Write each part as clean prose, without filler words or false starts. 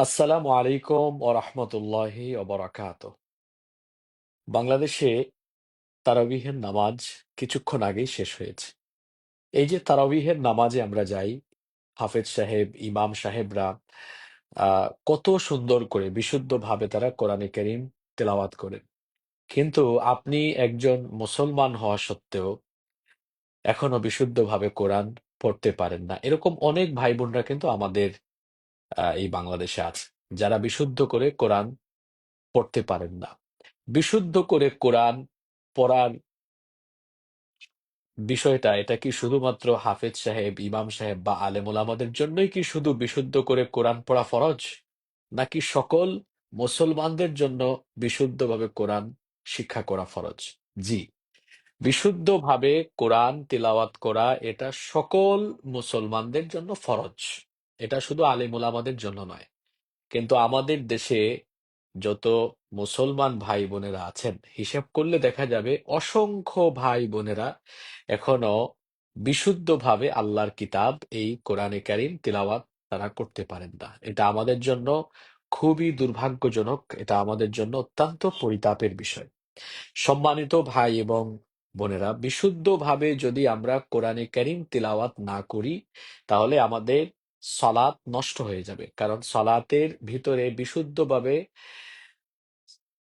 আসসালামু আলাইকুম ও রহমতুল্লাহি ওবরাকাত। বাংলাদেশে তারাবিহের নামাজ কিছুক্ষণ আগেই শেষ হয়েছে। এই যে তারাবিহের নামাজে আমরা যাই, হাফেজ সাহেব, ইমাম সাহেবরা কত সুন্দর করে বিশুদ্ধভাবে তারা কোরআনে কারীম তেলাওয়াত করেন। কিন্তু আপনি একজন মুসলমান হওয়া সত্ত্বেও এখনো বিশুদ্ধভাবে কোরআন পড়তে পারেন না। এরকম অনেক ভাই বোনরা কিন্তু আমাদের এই বাংলাদেশে আছে, যারা বিশুদ্ধ করে কোরআন পড়তে পারেন না। বিশুদ্ধ করে কোরআন পড়ার বিষয়টা, এটা কি শুধুমাত্র হাফেজ সাহেব, ইমাম সাহেব বা আলেম ওলামাদের জন্যই কি শুধু বিশুদ্ধ করে কোরআন পড়া ফরজ, নাকি সকল মুসলমানদের জন্য বিশুদ্ধভাবে কোরআন শিক্ষা করা ফরজ? জি, বিশুদ্ধভাবে কোরআন তিলাওয়াত করা এটা সকল মুসলমানদের জন্য ফরজ। এটা শুধু আলেম ওলামাদের জন্য নয়। কিন্তু আমাদের দেশে যত মুসলমান ভাই বোনেরা আছেন, হিসাব করলে দেখা যাবে অসংখ্য ভাই বোনেরা এখনো বিশুদ্ধভাবে আল্লাহর কিতাব এই কোরআনে কারীম তিলাওয়াত তারা করতে পারেন না। এটা আমাদের জন্য খুবই দুর্ভাগ্যজনক, এটা আমাদের জন্য অত্যন্ত পরিতাপের বিষয়। সম্মানিত ভাই এবং বোনেরা, বিশুদ্ধভাবে যদি আমরা কোরআনে কারীম তিলাওয়াত না করি, তাহলে আমাদের সলাত নষ্ট হয়ে যাবে। কারণ সলাতের ভিতরে বিশুদ্ধভাবে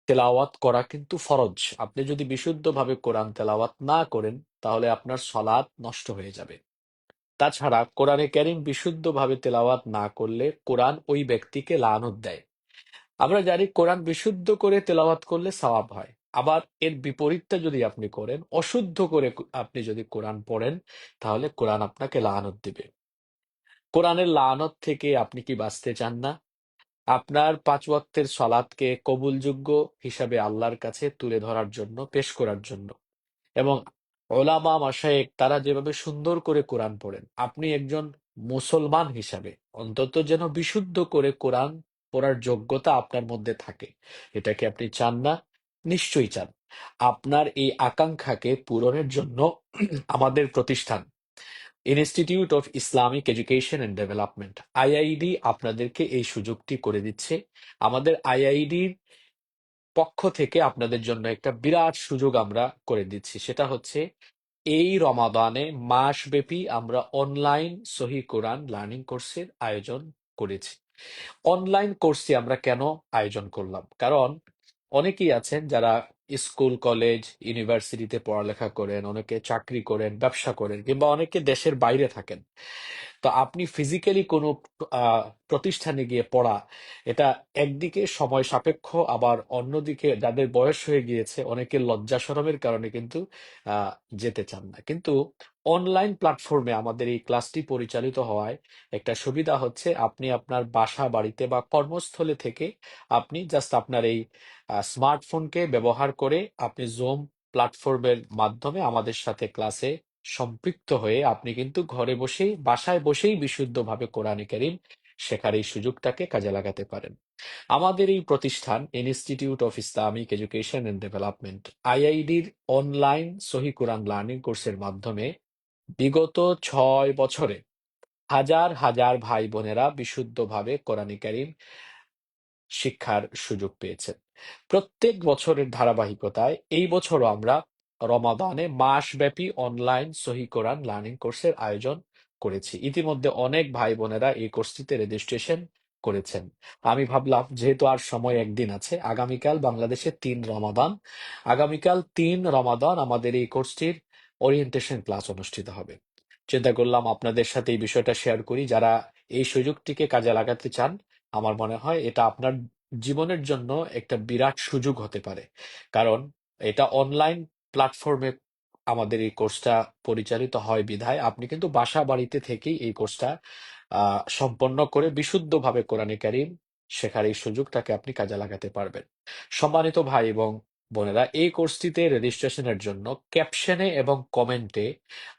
তেলাওয়াত করা কিন্তু ফরজ। আপনি যদি বিশুদ্ধভাবে কোরআন তেলাওয়াত না করেন, তাহলে আপনার সলাত নষ্ট হয়ে যাবে। তাছাড়া কোরআনে কারীম বিশুদ্ধভাবে তেলাওয়াত না করলে কোরআন ওই ব্যক্তিকে লানত দেয়। আমরা জানি কোরআন বিশুদ্ধ করে তেলাওয়াত করলে সওয়াব হয়। আবার এর বিপরীতটা যদি আপনি করেন, অশুদ্ধ করে আপনি যদি কোরআন পড়েন, তাহলে কোরআন আপনাকে লানত দিবে। কোরআনের লানত থেকে আপনি কি বাঁচতে চান না? আপনার ৫ ওয়াক্তের সলাতকে কবুলযোগ্য হিসাবে আল্লাহর কাছে তুলে ধরার জন্য, পেশ করার জন্য, এবং ওলামা মাশায়েখ তারা যেভাবে সুন্দর করে কোরআন পড়েন, আপনি একজন মুসলমান হিসাবে অন্তত যেন বিশুদ্ধ করে কোরআন পড়ার যোগ্যতা আপনার মধ্যে থাকে। এটা কি আপনি চান না? নিশ্চয়ই চান। আপনার এই আকাঙ্ক্ষাকে পূরণের জন্য আমাদের প্রতিষ্ঠান institute of Islamic education and development, IID, আপনাদেরকে এই সুযোগটি করে দিচ্ছে। আমাদের আইআইডির পক্ষ থেকে আপনাদের জন্য একটা বিরাট সুযোগ আমরা করে দিচ্ছি। সেটা হচ্ছে, এই রমাদানে মাসব্যাপী আমরা অনলাইন সহি কোরআন লার্নিং কোর্সের আয়োজন করেছি। অনলাইন কোর্সটি আমরা কেন আয়োজন করলাম? কারণ অনেকেই আছেন যারা স্কুল, কলেজ, ইউনিভার্সিটিতে পড়ালেখা করেন, অনেকে চাকরি করেন, ব্যবসা করেন, কিংবা অনেকে দেশের বাইরে থাকেন। তো আপনি ফিজিক্যালি কোনো প্রতিষ্ঠানে গিয়ে পড়া, এটা একদিকে সময় সাপেক্ষ, আবার অন্যদিকে যাদের বয়স হয়ে গিয়েছে অনেকে লজ্জা শরমের কারণে কিন্তু আহ, যেতে চান না। কিন্তু অনলাইন প্ল্যাটফর্মে আমাদের এই ক্লাসটি পরিচালিত হওয়ায় একটা সুবিধা হচ্ছে, আপনি আপনার বাসা বাড়িতে বা কর্মস্থলে থেকে আপনি জাস্ট আপনার এই স্মার্টফোনকে ব্যবহার করে আপনি জুম প্ল্যাটফর্মের মাধ্যমে আমাদের সাথে ক্লাসে সম্পৃক্ত হয়ে আপনি কিন্তু ঘরে বসেই, বাসায় বসেই বিশুদ্ধভাবে কোরআনে কারীম শেখার এই সুযোগটাকে কাজে লাগাতে পারেন। আমাদের এই প্রতিষ্ঠান institute of Islamic education and development, আইআইডির অনলাইন সহি কোরআন লার্নিং কোর্সের মাধ্যমে বিগত 6 বছরে হাজার হাজার ভাই বোনেরা বিশুদ্ধভাবে কোরআনে কারীম শিক্ষার সুযোগ পেয়েছেন। প্রত্যেক বছরের ধারাবাহিকতায় এই বছরও আমরা রমাদানে মাসব্যাপী অনলাইন সহি কোরআন লার্নিং কোর্সের আয়োজন করেছি। ইতিমধ্যে অনেক ভাই বোনেরা এই কোর্সটিতে রেজিস্ট্রেশন করেছেন। আমি ভাবলাম, যেহেতু আর সময় একদিন আছে, আগামীকাল বাংলাদেশে ৩ রমাদান, আগামীকাল ৩ রমাদান আমাদের এই কোর্সটির ওরিয়েন্টেশন ক্লাস অনুষ্ঠিত হবে। চিন্তা করলাম আপনাদের সাথে এই বিষয়টা শেয়ার করি। যারা এই সুযোগটিকে কাজে লাগাতে চান, আমার মনে হয় এটা আপনার জীবনের জন্য একটা বিরাট সুযোগ হতে পারে। কারণ এটা অনলাইন প্ল্যাটফর্মে আমাদের এই কোর্সটা পরিচালিত হয় বিধায় আপনি কিন্তু বাসা বাড়িতে থেকেই এই কোর্সটা সম্পন্ন করে বিশুদ্ধভাবে কোরআনে কারীম শেখার এই সুযোগটাকে আপনি কাজে লাগাতে পারবেন। সম্মানিত ভাই এবং বোনেরা, এই কোর্সটিতে রেজিস্ট্রেশনের জন্য ক্যাপশনে এবং কমেন্টে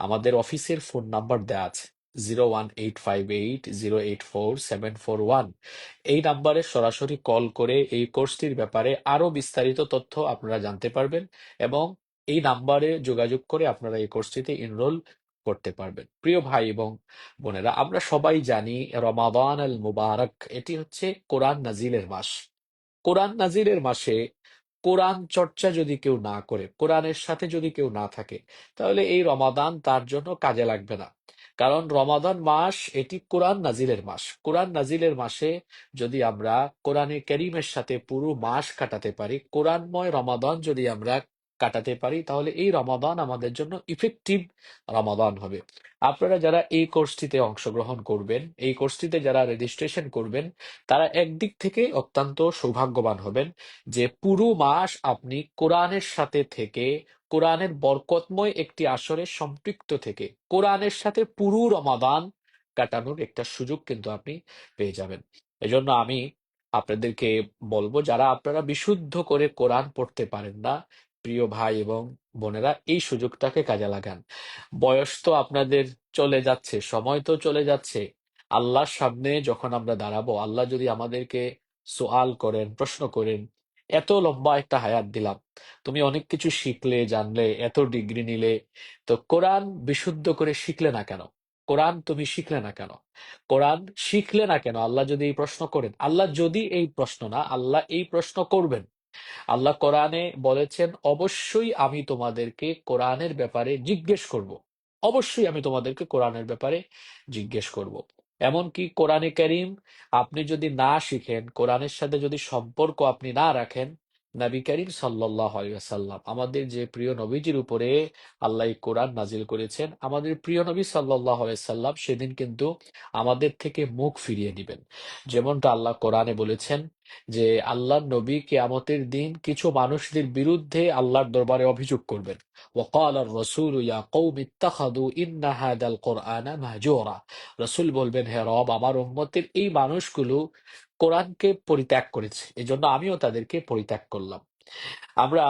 আমাদের অফিসের ফোন নাম্বার দেওয়া আছে, 01858084741। এই নাম্বারে সরাসরি কল করে এই কোর্সটির ব্যাপারে আরো বিস্তারিত তথ্য আপনারা জানতে পারবেন, এবং এই নাম্বারে যোগাযোগ করে আপনারা এই কোর্সটিতে এনরোল করতে পারবেন। প্রিয় ভাই এবং বোনেরা, আমরা সবাই জানি রমাদান আল মুবারক এটি হচ্ছে কোরআন নাজিলের মাস। কোরআন নাজিলের মাসে কোরআন চর্চা যদি কেউ না করে, কোরআনের সাথে যদি কেউ না থাকে, তাহলে এই রমাদান তার জন্য কাজে লাগবে না। কারণ রমাদান মাস এটি কোরআন নাজিলের মাস। কোরআন নাজিলের মাসে যদি আমরা কোরআনে কারীমের সাথে পুরো মাস কাটাতে পারি, কোরআনময় রমাদান যদি আমরা কাটাতে পারি, তাহলে এই রমাদান আমাদের জন্য ইফেক্টিভ রমাদান হবে। আপনারা যারা এই কোর্সটিতে অংশগ্রহণ করবেন, এই কোর্সটিতে যারা রেজিস্ট্রেশন করবেন, তারা একদিক থেকে অত্যন্ত সৌভাগ্যবান হবেন যে পুরো মাস আপনি কোরআনের সাথে থেকে, কোরআনের বরকতময় একটি আসরে সম্পৃক্ত থেকে কোরআনের সাথে পুরো রমাদান কাটানোর একটা সুযোগ কিন্তু আপনি পেয়ে যাবেন। এজন্য আমি আপনাদেরকে বলবো, যারা আপনারা বিশুদ্ধ করে কোরআন পড়তে পারেন না, প্রিয় ভাই এবং বোনেরা, এই সুযোগটাকে কাজে লাগান। বয়স তো আপনাদের চলে যাচ্ছে, সময় তো চলে যাচ্ছে। আল্লাহর সামনে যখন আমরা দাঁড়াবো, আল্লাহ যদি আমাদেরকে সোয়াল করেন, প্রশ্ন করেন, এত লম্বা একটা হায়াত দিলাম, তুমি অনেক কিছু শিখলে, জানলে, এত ডিগ্রি নিলে, তো কোরআন বিশুদ্ধ করে শিখলে না কেন? কোরআন তুমি শিখলে না কেন? কোরআন শিখলে না কেন? আল্লাহ যদি এই প্রশ্ন করেন, আল্লাহ যদি এই প্রশ্ন না, আল্লাহ এই প্রশ্ন করবেন। আল্লাহ কোরআনে বলেছেন, অবশ্যই আমি তোমাদেরকে কোরআনের ব্যাপারে জিজ্ঞেস করব। অবশ্যই আমি তোমাদেরকে কোরআনের ব্যাপারে জিজ্ঞেস করব। এমনকি কোরআনে কারীম আপনি যদি না শিখেন, কোরআনের সাথে যদি সম্পর্ক আপনি না রাখেন, নবী করিম সাল্লাল্লাহু আলাইহি ওয়াসাল্লাম, আমাদের যে প্রিয় নবীজির উপরে আল্লাহ এই কোরআন নাজিল করেছেন, আমাদের প্রিয় নবী সাল্লাল্লাহু আলাইহি সাল্লাম সেদিন কিন্তু আমাদের থেকে মুখ ফিরিয়ে দিবেন। যেমনটা আল্লাহ কোরআনে বলেছেন যে আল্লাহর নবী কিয়ামতের দিন কিছু মানুষদের বিরুদ্ধে আল্লাহর দরবারে অভিযোগ করবেন। ওয়াকাল আর রসুল ইয়া কওম ইত্তাখাযু ইন্না হাদাল কুরআনা মাহজুরা। রসুল বলবেন, হে রব, আমার উম্মতের এই মানুষগুলো কোরআনকে পরিত্যাগ করেছে, এজন্য আমিও তাদেরকে পরিত্যাগ করলাম। আমরা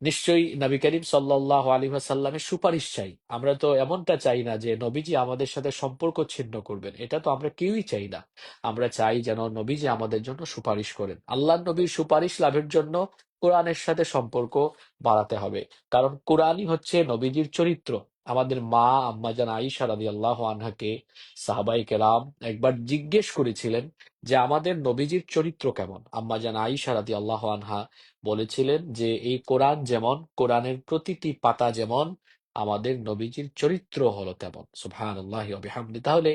নিশ্চয়ই নবী করিম সাল্লাল্লাহু আলাইহি ওয়াসাল্লামের সুপারিশ চাই। আমরা তো এমনটা চাই না যে নবীজি আমাদের সাথে সম্পর্ক ছিন্ন করবেন, এটা তো আমরা কেউই চাই না। আমরা চাই যেন নবীজি আমাদের জন্য সুপারিশ করেন। আল্লাহর নবীর সুপারিশ লাভের জন্য কোরআনের সাথে সম্পর্ক বাড়াতে হবে। কারণ কোরআনই হচ্ছে নবীজির চরিত্র। আমাদের মা আম্মাজান আয়েশা রাদিয়াল্লাহু আনহাকে সাহাবায়ে কেরাম একবার জিজ্ঞেস করেছিলেন যে আমাদের নবীজির চরিত্র কেমন। আম্মাজান আয়েশা রাদিয়াল্লাহু আনহা বলেছিলেন যে এই কোরআন যেমন, কোরআনের প্রতিটি পাতা যেমন, আমাদের নবীজির চরিত্র হলো তেমন। সুবহানাল্লাহি ওয়া বিহামদি। তাহলে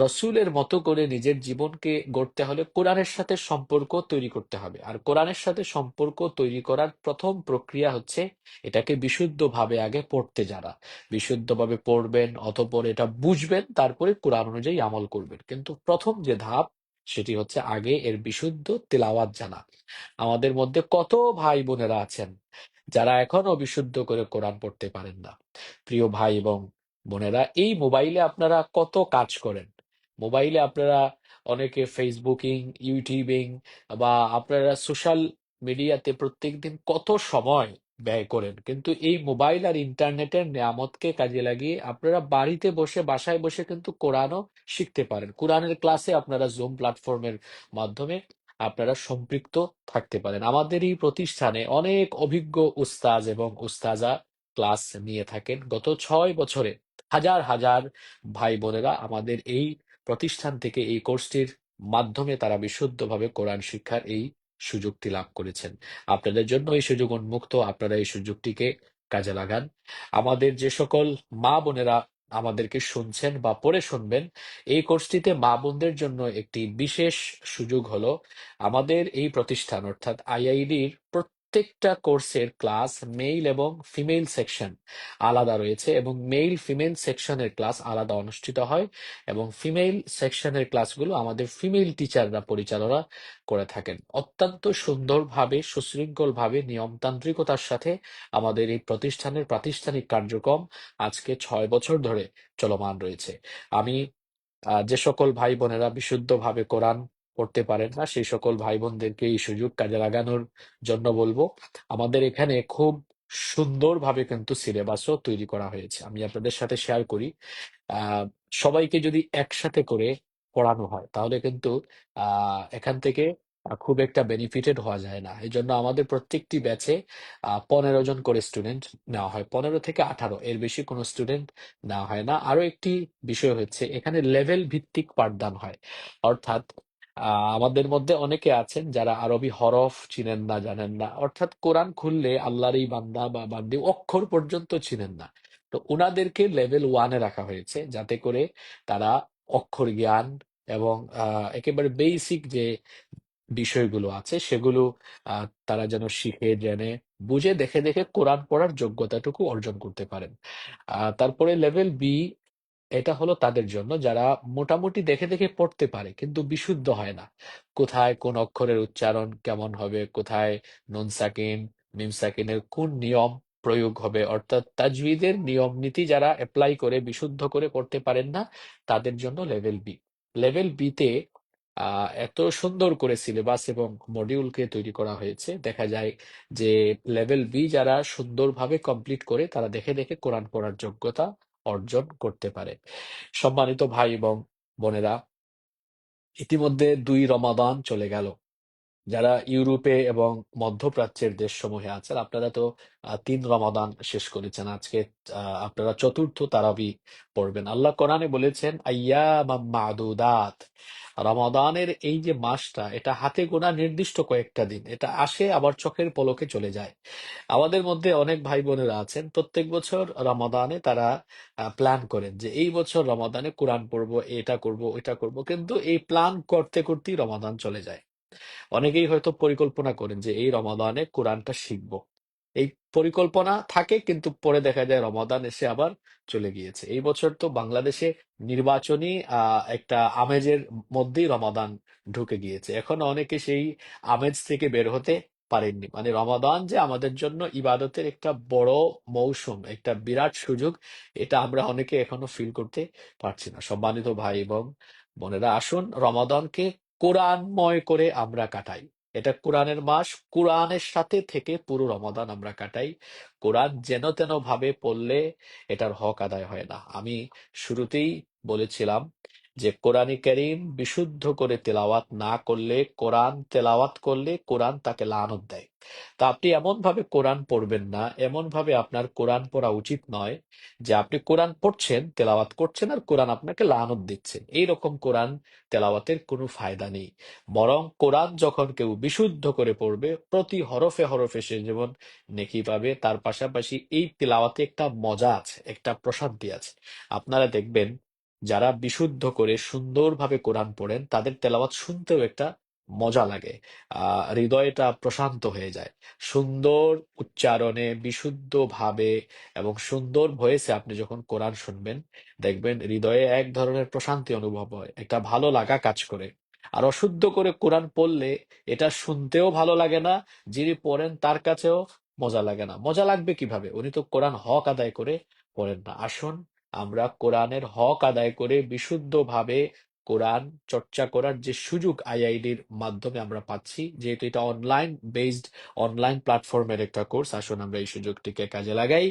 রসূলের মতো করে নিজের জীবনকে গড়তে হলে কোরআনের সাথে সম্পর্ক তৈরি করতে হবে। আর কোরআনের সাথে সম্পর্ক তৈরি করার প্রথম প্রক্রিয়া হচ্ছে এটাকে বিশুদ্ধভাবে আগে পড়তে জানা। বিশুদ্ধভাবে পড়বেন, অতঃপর এটা বুঝবেন, তারপরে কোরআন অনুযায়ী আমল করবেন। কিন্তু প্রথম যে ধাপ, সেটি হচ্ছে আগে এর বিশুদ্ধ তেলাওয়াত জানা। আমাদের মধ্যে কত ভাই বোনেরা আছেন যারা এখনো বিশুদ্ধ করে কোরআন পড়তে পারেন না। প্রিয় ভাই এবং বোনেরা, এই মোবাইলে আপনারা কত কাজ করেন। মোবাইলে আপনারা অনেকে ফেসবুকিং, ইউটিউবিং বা আপনারা সোশ্যাল মিডিয়াতে প্রত্যেকদিন কত সময় ব্যয় করেন। কিন্তু এই মোবাইল আর ইন্টারনেটের নেয়ামতকে কাজে লাগিয়ে আপনারা বাড়িতে বসে, বাসায় বসে কিন্তু কোরআনও শিখতে পারেন। কোরআনের ক্লাসে আপনারা জুম প্ল্যাটফর্মের মাধ্যমে আপনারা সম্পৃক্ত থাকতে পারেন। আমাদের এই প্রতিষ্ঠানে অনেক অভিজ্ঞ উস্তাজ এবং উস্তাজা ক্লাস নিয়ে থাকেন। গত 6 বছরে হাজার হাজার ভাই বোনেরা আমাদের এই প্রতিষ্ঠান থেকে এই কোর্সটির মাধ্যমে তারা বিশুদ্ধভাবে কোরআন শিক্ষার এই সুযোগটি লাভ করেছেন। আপনাদের জন্য এই সুযোগ উন্মুক্ত, আপনারা এই সুযোগটিকে কাজে লাগান। আমাদের যে সকল মা বোনেরা আমাদেরকে শুনছেন বা পড়ে শুনবেন, এই কোর্সটিতে মা বোনদের জন্য একটি বিশেষ সুযোগ হলো, আমাদের এই প্রতিষ্ঠান অর্থাৎ আইআইডির প্রত্যেকটা কোর্সের ক্লাস মেইল এবং ফিমেল সেকশন আলাদা রয়েছে, এবং মেইল ফিমেল সেকশনের ক্লাস আলাদা অনুষ্ঠিত হয়, এবং ফিমেল সেকশনের ক্লাসগুলো আমাদের ফিমেল টিচাররা পরিচালনা করে থাকেন। অত্যন্ত সুন্দরভাবে, সুশৃঙ্খলভাবে, নিয়মতান্ত্রিকতার সাথে আমাদের এই প্রতিষ্ঠানের প্রাতিষ্ঠানিক কার্যক্রম আজকে 6 বছর ধরে চলমান রয়েছে। আমি যে সকল ভাই বোনেরা বিশুদ্ধভাবে কোরআন পড়তে পারেন না, সেই সকল ভাই বোনদেরকে এই সুযোগ কাজে লাগানোর জন্য বলবো, আমাদের এখানে খুব সুন্দরভাবে কিন্তু সিলেবাসও তৈরি করা হয়েছে। আমি আপনাদের সাথে শেয়ার করি, আহ সবাইকে যদি একসাথে করে পড়ানো হয়, তাহলে কিন্তু এখান থেকে খুব একটা বেনিফিটেড হওয়া যায় না। এই জন্য আমাদের প্রত্যেকটি ব্যাচে 15 জন করে স্টুডেন্ট নেওয়া হয়, 15 থেকে 18, এর বেশি কোনো স্টুডেন্ট নেওয়া হয় না। আরো একটি বিষয় হচ্ছে এখানে লেভেল ভিত্তিক পাঠদান হয়, অর্থাৎ আমাদের মধ্যে অনেকে আছেন যারা আরবি হরফ চিনেন না, জানেন না, অর্থাৎ কোরআন খুললে আল্লাহর এই বান্দা বা বান্দি অক্ষর পর্যন্ত চিনেন না। তো ওনাদেরকে লেভেল 1-এ রাখা হয়েছে, যাতে করে তারা অক্ষর জ্ঞান এবং একেবারে বেসিক যে বিষয়গুলো আছে সেগুলো তারা যেন শিখে জেনে বুঝে দেখে দেখে কোরআন পড়ার যোগ্যতাটুকু অর্জন করতে পারেন। তারপরে লেভেল 2, এটা হলো তাদের জন্য যারা মোটামুটি দেখে দেখে পড়তে পারে কিন্তু বিশুদ্ধ হয় না। কোথায় কোন অক্ষরের উচ্চারণ কেমন হবে, কোথায় নুন সাকিন মিম সাকিনের কোন নিয়ম প্রয়োগ হবে, অর্থাৎ তাজউইদের নিয়ম নীতি যারা অ্যাপ্লাই করে বিশুদ্ধ করে পড়তে পারেন না, তাদের জন্য লেভেল 2। লেভেল 2-তে এত সুন্দর করে সিলেবাস এবং মডিউলকে তৈরি করা হয়েছে, দেখা যায় যে লেভেল 2 যারা সুন্দরভাবে কমপ্লিট করে তারা দেখে দেখে কোরআন পড়ার যোগ্যতা অর্জন করতে পারে। সম্মানিত ভাই এবং বোনেরা, ইতিমধ্যে 2 রমাদান চলে গেল। যারা ইউরোপে এবং মধ্যপ্রাচ্যের দেশসমূহে আছেন, আপনারা তো 3 রমাদান শেষ করেছেন। আজকে আপনারা চতুর্থ তারাবি পড়বেন। আল্লাহ কোরআনে বলেছেন আইয়ামাম মাদুদাত, রমাদানের এই যে মাসটা, এটা হাতে গোনা নির্দিষ্ট কয়েকটা দিন, এটা আসে আবার চোখের পলকে চলে যায়। আমাদের মধ্যে অনেক ভাই বোনেরা আছেন প্রত্যেক বছর রমাদানে তারা প্ল্যান করেন যে এই বছর রমাদানে কোরআন পড়বো, এটা করব, ওইটা করব, কিন্তু এই প্ল্যান করতে করতেই রমাদান চলে যায়। অনেকেই হয়তো পরিকল্পনা করেন যে এই রমাদানে কোরআনটা শিখবো, এই পরিকল্পনা থাকে, কিন্তু পরে দেখা যায় রমাদান এসে আবার চলে গিয়েছে। এই বছর তো বাংলাদেশে নির্বাচনী একটা আমেজের মধ্যেই রমাদান ঢুকে গিয়েছে, এখন অনেকে সেই আমেজ থেকে বের হতে পারেননি। মানে রমাদান যে আমাদের জন্য ইবাদতের একটা বড় মৌসুম, একটা বিরাট সুযোগ, এটা আমরা অনেকে এখনো ফিল করতে পারছি না। সম্মানিত ভাই এবং বোনেরা, আসুন রমাদানকে কোরআনময় করে আমরা কাটাই। এটা কোরআনের মাস, কোরআনের সাথে থেকে পুরো রমাদান আমরা কাটাই। কোরআন যেন তেন ভাবে পড়লে এটার হক আদায় হয় না। আমি শুরুতেই বলেছিলাম যে কোরআনে কারীম বিশুদ্ধ করে তেলাওয়াত না করলে, কোরআন তেলাওয়াত করলে কোরআন তাকে লানত দেয়। তা আপনি এমন ভাবে কোরআন পড়বেন না, এমন ভাবে আপনার কোরআন পড়া উচিত নয় যে আপনি কোরআন পড়ছেন, তেলাওয়াত করছেন, আর কোরআন আপনাকে লানত দিচ্ছে। এইরকম কোরআন তেলাওয়াতের কোনো ফায়দা নেই। বরং কোরআন যখন কেউ বিশুদ্ধ করে পড়বে, প্রতি হরফে হরফে সে যেমন নেকি পাবে, তার পাশাপাশি এই তেলাওয়াতে একটা মজা আছে, একটা প্রশান্তি আছে। আপনারা দেখবেন যারা বিশুদ্ধ করে সুন্দরভাবে কোরআন পড়েন তাদের তেলাওয়াত শুনতেও একটা মজা লাগে। হৃদয়টা প্রশান্ত হয়ে যায়। সুন্দর উচ্চারণে বিশুদ্ধ ভাবে এবং সুন্দর ভয়েসে আপনি যখন কোরআন শুনবেন, দেখবেন হৃদয়ে এক ধরনের প্রশান্তি অনুভব হয়, একটা ভালো লাগা কাজ করে। আর অশুদ্ধ করে কোরআন পড়লে এটা শুনতেও ভালো লাগে না, যিনি পড়েন তার কাছেও মজা লাগে না। মজা লাগবে কিভাবে? উনি তো কোরআন হক আদায় করে পড়েন না। আসুন আমরা কোরআনের হক আদায় করে বিশুদ্ধভাবে কোরআন চর্চা করার যে সুযোগ আইআইডির মাধ্যমে আমরা পাচ্ছি, যেহেতু এটা অনলাইন বেসড, অনলাইন প্ল্যাটফর্মের একটা কোর্স, আসুন আমরা এই সুযোগটিকে কাজে লাগাই।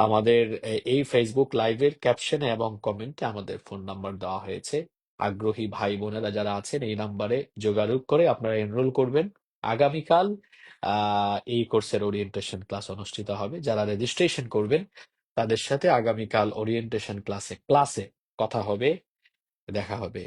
আমাদের এই ফেসবুক লাইভের ক্যাপশনে এবং কমেন্টে আমাদের ফোন নাম্বার দেওয়া হয়েছে। আগ্রহী ভাই বোনেরা যারা আছেন এই নাম্বারে যোগাযোগ করে আপনারা এনরোল করবেন। আগামীকাল এই কোর্সের ওরিয়েন্টেশন ক্লাস অনুষ্ঠিত হবে। যারা রেজিস্ট্রেশন করবেন তাদের সাথে আগামীকাল ওরিয়েন্টেশন ক্লাসে ক্লাসে কথা হবে, দেখা হবে।